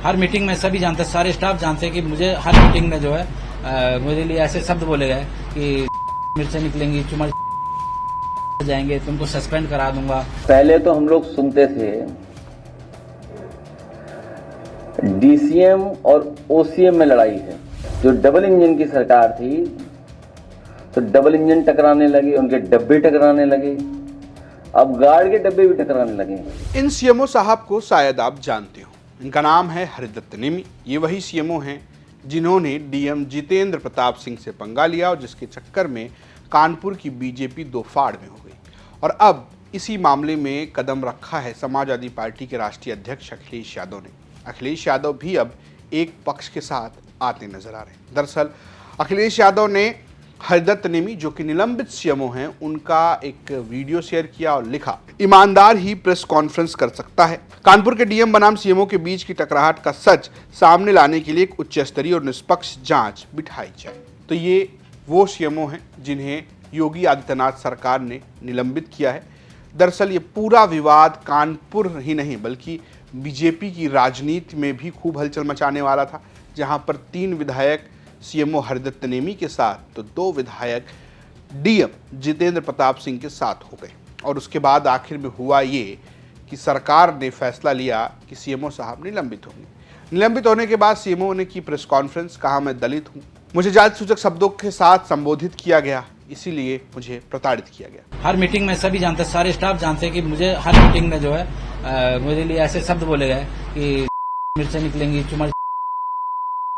हर meeting में सभी जानते, सारे स्टाफ जानते हैं कि मुझे हर मीटिंग में जो है मेरे लिए ऐसे शब्द बोले गए कि मिर्चें निकलेंगी, चुमर जाएंगे, तुमको सस्पेंड करा दूंगा। पहले तो हम लोग सुनते थे डीसीएम और ओसीएम में लड़ाई है। जो डबल इंजन की सरकार थी तो डबल इंजन टकराने लगे, उनके डब्बे टकराने लगे, अब गार्ड के डब्बे भी टकराने लगे। इन सीएमओ साहब को शायद आप जानते हो, इनका नाम है हरिदत्त नेमी। ये वही सीएमओ हैं जिन्होंने डीएम जितेंद्र प्रताप सिंह से पंगा लिया और जिसके चक्कर में कानपुर की बीजेपी दो फाड़ में हो गई। और अब इसी मामले में कदम रखा है समाजवादी पार्टी के राष्ट्रीय अध्यक्ष अखिलेश यादव ने। अखिलेश यादव भी अब एक पक्ष के साथ आते नजर आ रहे हैं। दरअसल अखिलेश यादव ने हरिदत्त नेमी, जो कि निलंबित सीएमओ हैं, उनका एक वीडियो शेयर किया और लिखा, ईमानदार ही प्रेस कॉन्फ्रेंस कर सकता है। कानपुर के डीएम बनाम सीएमओ के बीच की टकराहट का सच सामने लाने के लिए एक उच्च स्तरीय और निष्पक्ष जांच बिठाई जाए। तो ये वो सीएमओ हैं जिन्हें योगी आदित्यनाथ सरकार ने निलंबित किया है। दरअसल ये पूरा विवाद कानपुर ही नहीं बल्कि बीजेपी की राजनीति में भी खूब हलचल मचाने वाला था, जहां पर 3 विधायक सीएमओ हरिदत्त नेमी के साथ तो 2 विधायक डीएम जितेंद्र प्रताप सिंह के साथ हो गए। और उसके बाद आखिर में हुआ ये कि सरकार ने फैसला लिया कि सीएमओ साहब निलंबित होंगे। निलंबित होने के बाद सीएमओ ने की प्रेस कॉन्फ्रेंस, कहा मैं दलित हूँ, मुझे जाति सूचक शब्दों के साथ संबोधित किया गया, इसीलिए मुझे प्रताड़ित किया गया। हर मीटिंग में सभी जानते, सारे स्टाफ जानते हैं कि मुझे हर मीटिंग में जो है मेरे लिए ऐसे शब्द बोले गए कि मिर्चें निकलेंगी, चुमर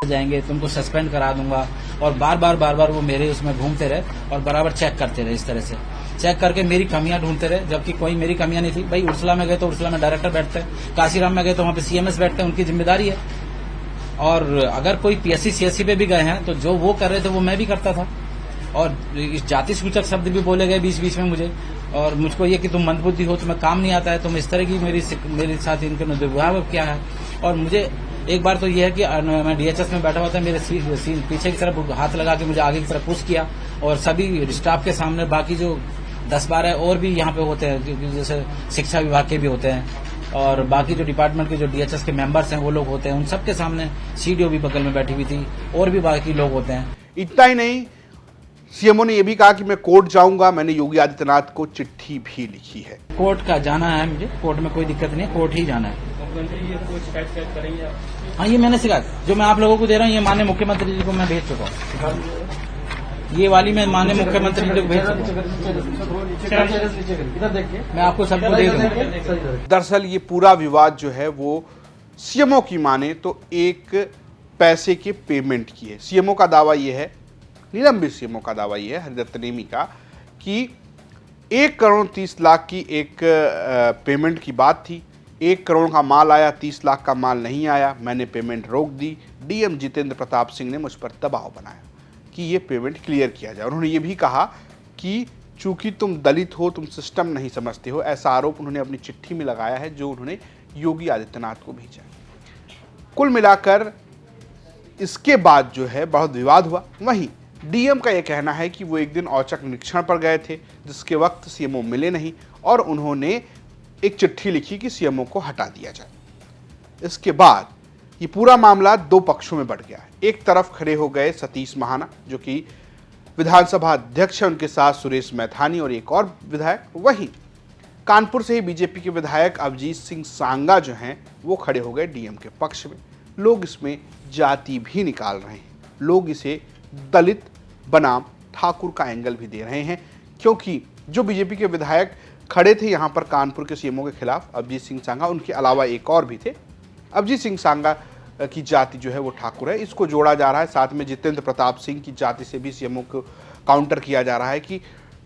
जाएंगे, तुमको सस्पेंड करा दूंगा। और बार बार वो मेरे उसमें घूमते रहे और बराबर चेक करते रहे। इस तरह से चेक करके मेरी कमियां ढूंढते रहे, जबकि कोई मेरी कमियां नहीं थी। भाई उर्सला में गए तो उर्सला में डायरेक्टर बैठते हैं, काशीराम में गए तो वहां पे सीएमएस बैठते हैं, उनकी जिम्मेदारी है। और अगर कोई पीएससी सीएससी पे भी गए हैं तो जो वो कर रहे थे वो मैं भी करता था। और इस जाति सूचक शब्द भी बोले गए बीच बीच में मुझे, और मुझको ये कि तुम मंदबुद्धि हो, तुम्हें काम नहीं आता है, तुम इस तरह की मेरे साथ इनके दुर्व्यवहार क्या है। और मुझे एक बार तो ये है कि मैं डीएचएस में बैठा हुआ था, मेरे पीछे की तरफ हाथ लगा के मुझे आगे की तरफ पुश किया, और सभी स्टाफ के सामने बाकी जो 10-12 और भी यहाँ पे होते हैं, जैसे शिक्षा विभाग के भी होते हैं और बाकी जो डिपार्टमेंट के जो डीएचएस के मेंबर्स हैं वो लोग होते हैं, उन सबके सामने सीडीओ भी बगल में बैठी हुई थी और भी बाकी लोग होते हैं। इतना ही नहीं, सीएमओ ने यह भी कहा कि मैं कोर्ट जाऊंगा, मैंने योगी आदित्यनाथ को चिट्ठी भी लिखी है। कोर्ट का जाना है मुझे, कोर्ट में कोई दिक्कत नहीं, कोर्ट ही जाना है। हाँ, ये मैंने शिकायत जो मैं आप लोगों को दे रहा हूँ, ये माननीय मुख्यमंत्री जी को मैं भेज चुका हूँ। ये वाली मैं माननीय मुख्यमंत्री जी को भेज चुका हूँ, मैं आपको सबको दे दूंगा। दरअसल ये पूरा विवाद जो है वो सीएमओ की माने तो एक पैसे के पेमेंट की है। सीएमओ का दावा ये है, निलंबित सीएमओ का दावा ये है हरिदत्त नेमी का, कि 1 करोड़ 30 लाख की एक पेमेंट की बात थी। 1 करोड़ का माल आया, 30 लाख का माल नहीं आया, मैंने पेमेंट रोक दी। डीएम जितेंद्र प्रताप सिंह ने मुझ पर दबाव बनाया कि ये पेमेंट क्लियर किया जाए। उन्होंने ये भी कहा कि चूंकि तुम दलित हो, तुम सिस्टम नहीं समझते हो, ऐसा आरोप उन्होंने अपनी चिट्ठी में लगाया है जो उन्होंने योगी आदित्यनाथ को भेजा। कुल मिलाकर इसके बाद जो है बहुत विवाद हुआ। वहीं डीएम का यह कहना है कि वो एक दिन औचक निरीक्षण पर गए थे जिसके वक्त सीएमओ मिले नहीं और उन्होंने एक चिट्ठी लिखी कि सीएमओ को हटा दिया जाए। इसके बाद ये पूरा मामला 2 पक्षों में बढ़ गया। एक तरफ खड़े हो गए सतीश महाना, जो कि विधानसभा अध्यक्ष है, उनके साथ सुरेश मैथानी और एक और विधायक। वहीं कानपुर से ही बीजेपी के विधायक अभिजीत सिंह सांगा जो हैं वो खड़े हो गए डीएम के पक्ष में। लोग इसमें जाति भी निकाल रहे हैं, लोग इसे दलित बनाम ठाकुर का एंगल भी दे रहे हैं, क्योंकि जो बीजेपी के विधायक खड़े थे यहाँ पर कानपुर के सीएमओ के खिलाफ, अभिजीत सिंह सांगा, उनके अलावा एक और भी थे। अभिजीत सिंह सांगा की जाति जो है वो ठाकुर है, इसको जोड़ा जा रहा है। साथ में जितेंद्र प्रताप सिंह की जाति से भी सीएमओ को काउंटर किया जा रहा है कि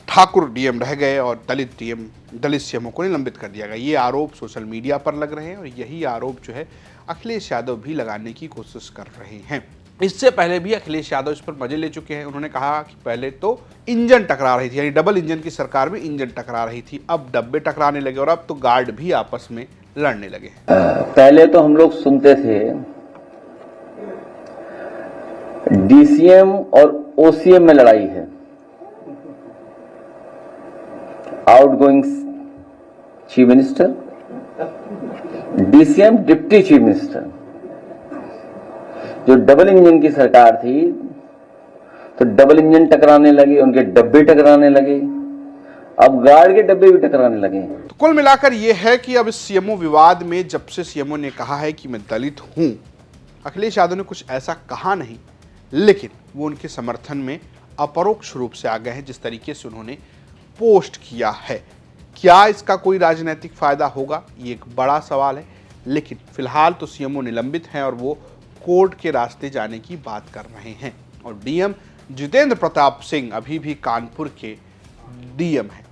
ठाकुर डीएम रह गए और दलित सीएमओ को निलंबित कर दिया गया। ये आरोप सोशल मीडिया पर लग रहे हैं और यही आरोप जो है अखिलेश यादव भी लगाने की कोशिश कर रहे हैं। इससे पहले भी अखिलेश यादव इस पर मजे ले चुके हैं। उन्होंने कहा कि पहले तो इंजन टकरा रही थी, यानी डबल इंजन की सरकार में इंजन टकरा रही थी, अब डब्बे टकराने लगे और अब तो गार्ड भी आपस में लड़ने लगे। पहले तो हम लोग सुनते थे डीसीएम और ओसीएम में लड़ाई है, outgoing chief minister, DCM deputy chief minister, जो डबल इंजन की सरकार थी तो डबल इंजन टकराने लगे, उनके डब्बे टकराने लगे, अब गार्ड के डब्बे भी टकराने लगे। तो कुल मिलाकर यह है कि अब इस सीएमओ विवाद में जब से सीएमओ ने कहा है कि मैं दलित हूं, अखिलेश यादव ने कुछ ऐसा कहा नहीं, लेकिन वो उनके समर्थन में अपरोक्ष रूप से आ गए हैं जिस तरीके से उन्होंने पोस्ट किया है। क्या इसका कोई राजनीतिक फायदा होगा, ये एक बड़ा सवाल है, लेकिन फिलहाल तो सीएमओ निलंबित हैं और वो कोर्ट के रास्ते जाने की बात कर रहे हैं। और डीएम जितेंद्र प्रताप सिंह अभी भी कानपुर के डीएम हैं।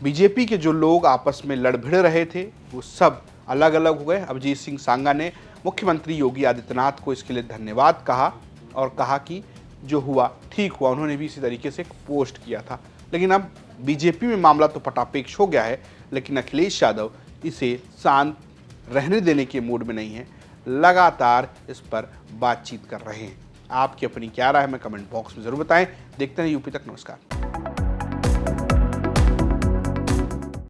बीजेपी के जो लोग आपस में लड़ भिड़ रहे थे वो सब अलग अलग हो गए। अभिजीत सिंह सांगा ने मुख्यमंत्री योगी आदित्यनाथ को इसके लिए धन्यवाद कहा और कहा कि जो हुआ ठीक हुआ। उन्होंने भी इसी तरीके से एक पोस्ट किया था। लेकिन अब बीजेपी में मामला तो पटापेक्ष हो गया है, लेकिन अखिलेश यादव इसे शांत रहने देने के मूड में नहीं है, लगातार इस पर बातचीत कर रहे हैं। आपकी अपनी क्या राय है, हमें कमेंट बॉक्स में जरूर बताएं। देखते हैं यूपी तक। नमस्कार।